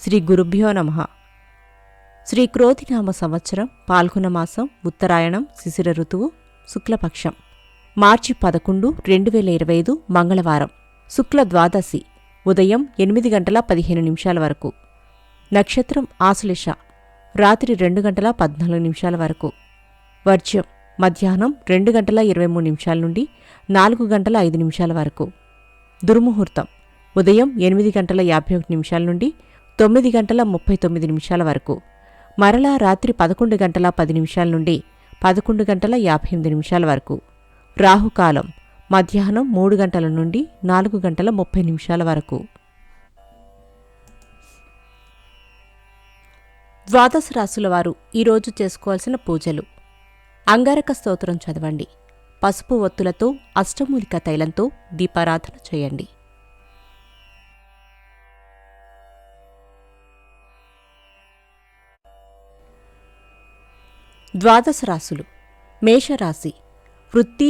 శ్రీ గురుభ్యో నమః. శ్రీ క్రోధినామ సంవత్సరం పాల్గొన మాసం ఉత్తరాయణం శిశిర ఋతువు శుక్లపక్షం మార్చి 11, 2025 మంగళవారం. శుక్ల ద్వాదశి ఉదయం 8:15 వరకు. నక్షత్రం ఆశ్లేష రాత్రి 2:14 వరకు. వర్జ్యం మధ్యాహ్నం 2:23 నుండి 4:05 వరకు. దుర్ముహూర్తం ఉదయం 8:51 నుండి 9:39 వరకు. మరలా రాత్రి 11:10 నుండి 11:58 వరకు. రాహుకాలం మధ్యాహ్నం 3 గంటల నుండి 4:30 వరకు. ద్వాదశ రాశుల వారు ఈరోజు చేసుకోవాల్సిన పూజలు: అంగారక స్తోత్రం చదవండి. పసుపు ఒత్తులతో అష్టమూలిక తైలంతో దీపారాధన చేయండి. ద్వాదశ రాశులు: మేషరాశి వృత్తి